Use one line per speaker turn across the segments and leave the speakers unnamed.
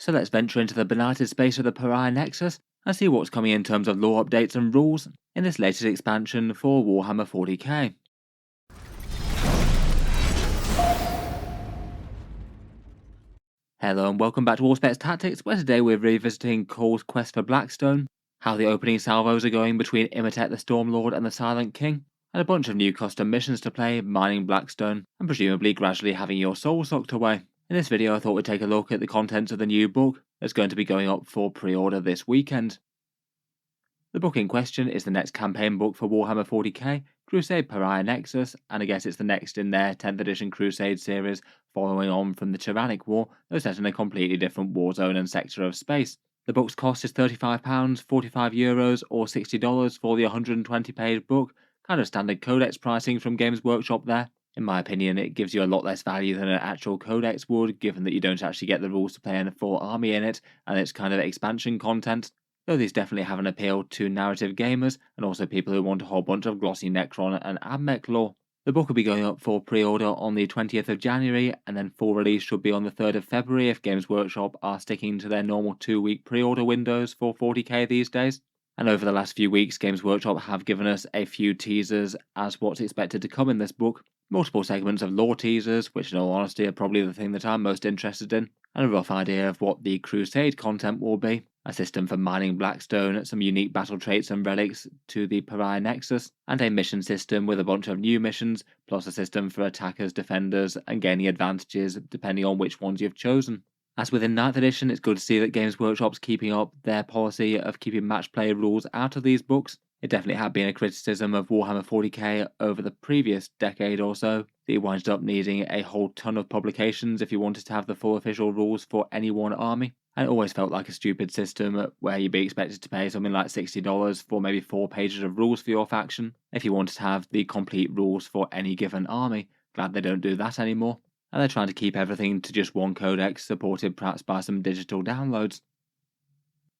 So let's venture into the benighted space of the Pariah Nexus and see what's coming in terms of lore updates and rules in this latest expansion for Warhammer 40k. Hello and welcome back to Warspec Tactics, where today we're revisiting Cole's quest for Blackstone, how the opening salvos are going between Imhotep the Stormlord and the Silent King, and a bunch of new custom missions to play, mining Blackstone, and presumably gradually having your soul sucked away. In this video I thought we'd take a look at the contents of the new book that's going to be going up for pre-order this weekend. The book in question is the next campaign book for Warhammer 40k, Crusade Pariah Nexus, and I guess it's the next in their 10th edition Crusade series, following on from the Tyrannic War, though set in a completely different war zone and sector of space. The book's cost is £35, €45 or $60 for the 120-page book, kind of standard codex pricing from Games Workshop there. In my opinion, it gives you a lot less value than an actual codex would, given that you don't actually get the rules to play in a full army in it, and it's kind of expansion content. Though these definitely have an appeal to narrative gamers, and also people who want a whole bunch of glossy Necron and Admech lore. The book will be going up for pre-order on the 20th of January, and then full release should be on the 3rd of February if Games Workshop are sticking to their normal 2-week pre-order windows for 40k these days. And over the last few weeks, Games Workshop have given us a few teasers as what's expected to come in this book. Multiple segments of lore teasers, which in all honesty are probably the thing that I'm most interested in, and a rough idea of what the Crusade content will be. A system for mining Blackstone, some unique battle traits and relics to the Pariah Nexus, and a mission system with a bunch of new missions, plus a system for attackers, defenders, and gaining advantages depending on which ones you've chosen. As within 9th edition, it's good to see that Games Workshop's keeping up their policy of keeping match play rules out of these books. It definitely had been a criticism of Warhammer 40k over the previous decade or so, that you winded up needing a whole ton of publications if you wanted to have the full official rules for any one army. And it always felt like a stupid system where you'd be expected to pay something like $60 for maybe 4 pages of rules for your faction if you wanted to have the complete rules for any given army. Glad they don't do that anymore. And they're trying to keep everything to just one codex, supported perhaps by some digital downloads.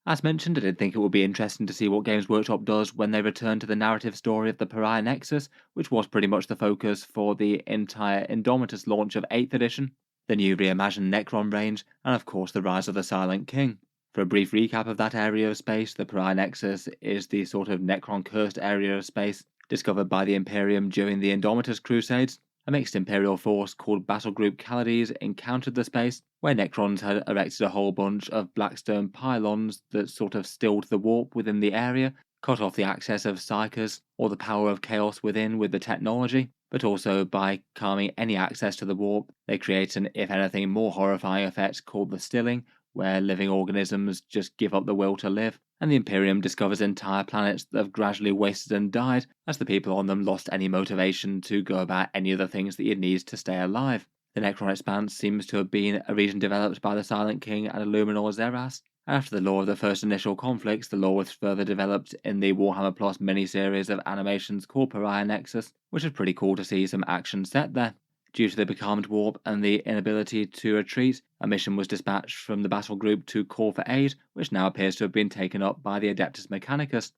As mentioned, I did think it would be interesting to see what Games Workshop does when they return to the narrative story of the Pariah Nexus, which was pretty much the focus for the entire Indomitus launch of 8th edition, the new reimagined Necron range, and of course the rise of the Silent King. For a brief recap of that area of space, the Pariah Nexus is the sort of Necron-cursed area of space discovered by the Imperium during the Indomitus Crusades. A mixed Imperial force called Battle Group Calades encountered the space, where Necrons had erected a whole bunch of Blackstone pylons that sort of stilled the warp within the area, cut off the access of Psychers or the power of chaos within with the technology, but also by calming any access to the warp, they create an, if anything, more horrifying effect called the stilling, where living organisms just give up the will to live, and the Imperium discovers entire planets that have gradually wasted and died as the people on them lost any motivation to go about any of the things that you'd need to stay alive. The Necron Expanse seems to have been a region developed by the Silent King and Illuminor Xeras. After the lore of the first initial conflicts, the lore was further developed in the Warhammer Plus mini-series of animations called Pariah Nexus, which is pretty cool to see some action set there. Due to the becalmed warp and the inability to retreat, a mission was dispatched from the battle group to call for aid, which now appears to have been taken up by the Adeptus Mechanicus.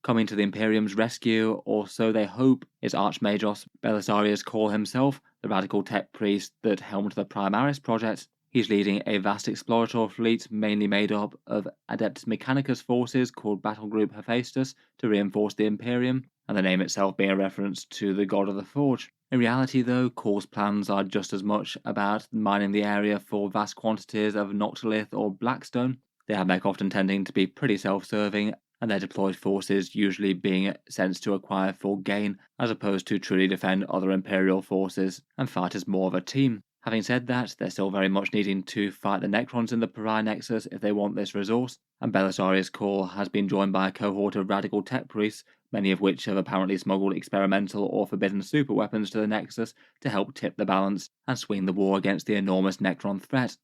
Coming to the Imperium's rescue, or so they hope, is Archmagos Belisarius Cawl himself, the radical tech priest that helmed the Primaris project. He's leading a vast explorator fleet mainly made up of Adeptus Mechanicus forces called Battle Group Hephaestus to reinforce the Imperium, and the name itself being a reference to the god of the Forge. In reality, though, Cawl's plans are just as much about mining the area for vast quantities of Noctilith or Blackstone, the Admech often tending to be pretty self-serving, and their deployed forces usually being sent to acquire for gain, as opposed to truly defend other Imperial forces and fight as more of a team. Having said that, they're still very much needing to fight the Necrons in the Pariah Nexus if they want this resource, and Belisarius Cawl has been joined by a cohort of radical tech priests, many of which have apparently smuggled experimental or forbidden superweapons to the Nexus to help tip the balance and swing the war against the enormous Necron threat.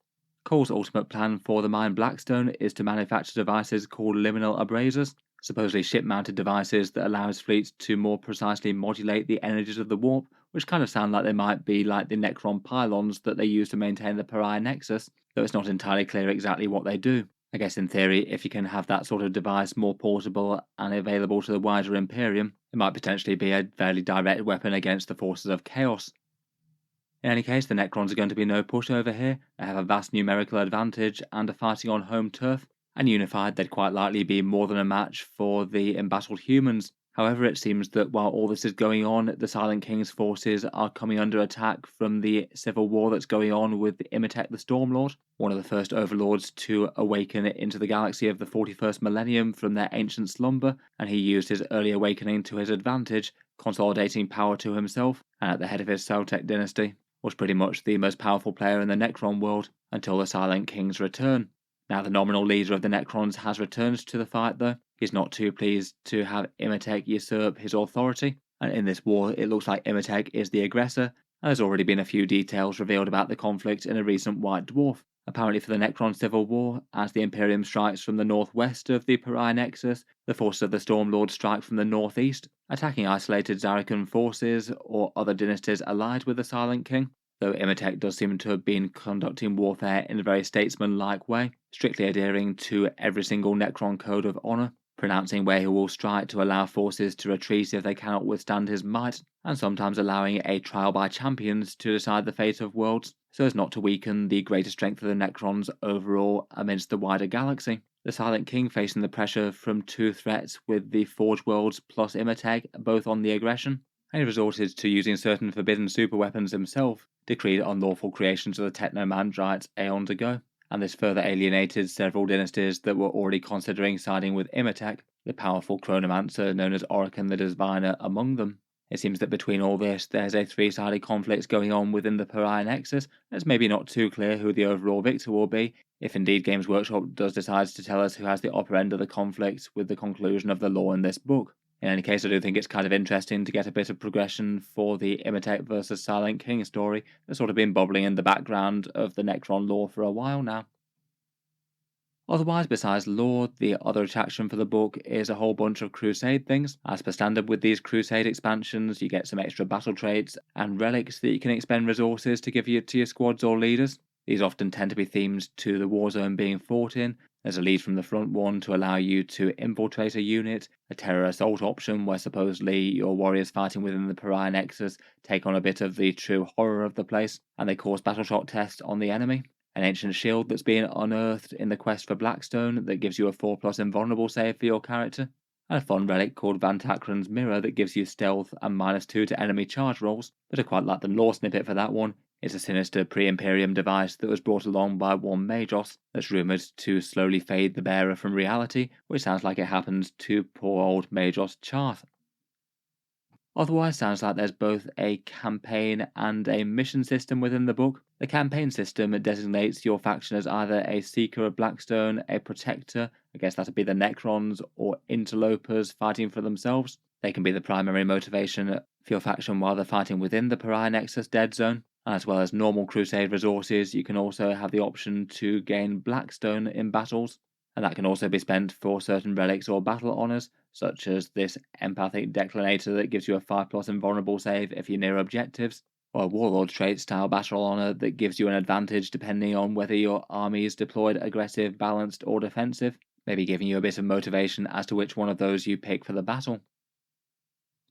Cawl's ultimate plan for the mine Blackstone is to manufacture devices called liminal abrasors, supposedly ship-mounted devices that allow his fleet to more precisely modulate the energies of the warp, which kind of sound like they might be like the Necron pylons that they use to maintain the Pariah Nexus, though it's not entirely clear exactly what they do. I guess in theory, if you can have that sort of device more portable and available to the wider Imperium, it might potentially be a fairly direct weapon against the forces of chaos. In any case, the Necrons are going to be no pushover here. They have a vast numerical advantage and are fighting on home turf, and unified they'd quite likely be more than a match for the embattled humans. However, it seems that while all this is going on, the Silent King's forces are coming under attack from the civil war that's going on with Imhotep the Stormlord, one of the first overlords to awaken into the galaxy of the 41st millennium from their ancient slumber, and he used his early awakening to his advantage, consolidating power to himself, and at the head of his Celtic dynasty was pretty much the most powerful player in the Necron world until the Silent King's return. Now the nominal leader of the Necrons has returned to the fight though. He's not too pleased to have Imhotep usurp his authority, and in this war it looks like Imhotep is the aggressor, and there's already been a few details revealed about the conflict in a recent White Dwarf. Apparently for the Necron civil war, as the Imperium strikes from the northwest of the Pariah Nexus, the forces of the Stormlord strike from the northeast, attacking isolated Zarican forces or other dynasties allied with the Silent King, though Imhotep does seem to have been conducting warfare in a very statesman-like way, strictly adhering to every single Necron code of honour, pronouncing where he will strike to allow forces to retreat if they cannot withstand his might, and sometimes allowing a trial by champions to decide the fate of worlds, so as not to weaken the greater strength of the Necrons overall amidst the wider galaxy. The Silent King facing the pressure from two threats with the Forge Worlds plus Imhotep both on the aggression, and he resorted to using certain forbidden superweapons himself, decreed unlawful creations of the Technomandrites aeons ago, and this further alienated several dynasties that were already considering siding with Imhotep, the powerful chronomancer known as Orichan the Diviner among them. It seems that between all this, there's a three-sided conflict going on within the Pariah Nexus, and it's maybe not too clear who the overall victor will be, if indeed Games Workshop does decide to tell us who has the upper end of the conflict with the conclusion of the lore in this book. In any case, I do think it's kind of interesting to get a bit of progression for the Imhotep versus Silent King story that's sort of been bubbling in the background of the Necron lore for a while now. Otherwise, besides lore, the other attraction for the book is a whole bunch of Crusade things. As per standard with these Crusade expansions, you get some extra battle traits and relics that you can expend resources to give you to your squads or leaders. These often tend to be themed to the war zone being fought in. There's a lead from the front one to allow you to infiltrate a unit, a terror assault option where supposedly your warriors fighting within the Pariah Nexus take on a bit of the true horror of the place, and they cause battle shock tests on the enemy. An ancient shield that's been unearthed in the quest for Blackstone that gives you a 4+ invulnerable save for your character, and a fun relic called Van Takran's Mirror that gives you stealth and -2 to enemy charge rolls, but I quite like the lore snippet for that one. It's a sinister pre-Imperium device that was brought along by one Magos that's rumoured to slowly fade the bearer from reality, which sounds like it happened to poor old Magos Charth. Otherwise, sounds like there's both a campaign and a mission system within the book. The campaign system designates your faction as either a Seeker of Blackstone, a Protector, I guess that'd be the Necrons, or Interlopers fighting for themselves. They can be the primary motivation for your faction while they're fighting within the Pariah Nexus Dead Zone. As well as normal Crusade resources, you can also have the option to gain Blackstone in battles, and that can also be spent for certain relics or battle honours, such as this Empathic Declinator that gives you a 5+ invulnerable save if you're near objectives, or a Warlord trait style battle honour that gives you an advantage depending on whether your army is deployed aggressive, balanced, or defensive, maybe giving you a bit of motivation as to which one of those you pick for the battle.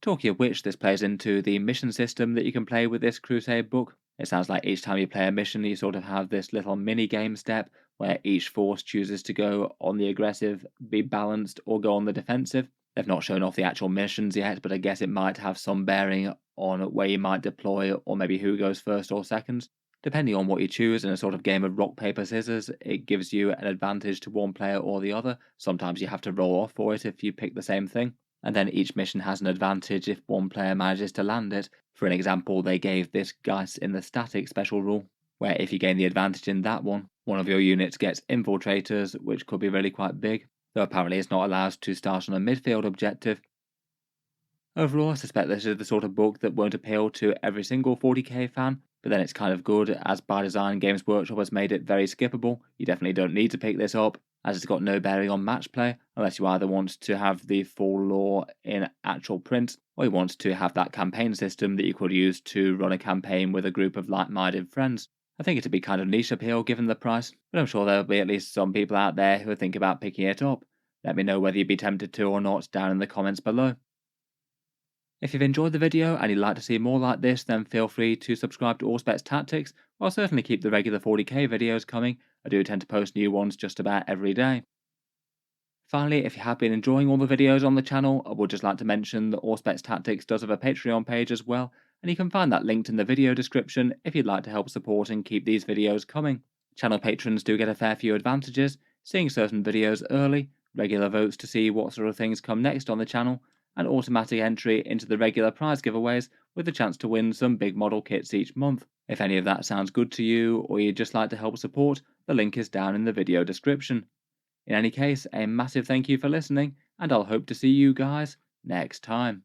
Talking of which, this plays into the mission system that you can play with this Crusade book. It sounds like each time you play a mission, you sort of have this little mini-game step where each force chooses to go on the aggressive, be balanced, or go on the defensive. They've not shown off the actual missions yet, but I guess it might have some bearing on where you might deploy, or maybe who goes first or second. Depending on what you choose in a sort of game of rock, paper, scissors, it gives you an advantage to one player or the other. Sometimes you have to roll off for it if you pick the same thing, and then each mission has an advantage if one player manages to land it. For an example, they gave this Geist in the Static special rule, where if you gain the advantage in that one of your units gets infiltrators, which could be really quite big, though apparently it's not allowed to start on a midfield objective. Overall, I suspect this is the sort of book that won't appeal to every single 40k fan, but then it's kind of good, as by design Games Workshop has made it very skippable. You definitely don't need to pick this up, as it's got no bearing on match play, unless you either want to have the full lore in actual print, or you want to have that campaign system that you could use to run a campaign with a group of like-minded friends. I think it'd be kind of niche appeal given the price, but I'm sure there'll be at least some people out there who think about picking it up. Let me know whether you'd be tempted to or not down in the comments below. If you've enjoyed the video and you'd like to see more like this, then feel free to subscribe to Allspec Tactics, or I'll certainly keep the regular 40k videos coming. I do tend to post new ones just about every day. Finally, if you have been enjoying all the videos on the channel, I would just like to mention that Allspec Tactics does have a Patreon page as well, and you can find that linked in the video description if you'd like to help support and keep these videos coming. Channel patrons do get a fair few advantages, seeing certain videos early, regular votes to see what sort of things come next on the channel, and automatic entry into the regular prize giveaways with the chance to win some big model kits each month. If any of that sounds good to you, or you'd just like to help support, the link is down in the video description. In any case, a massive thank you for listening, and I'll hope to see you guys next time.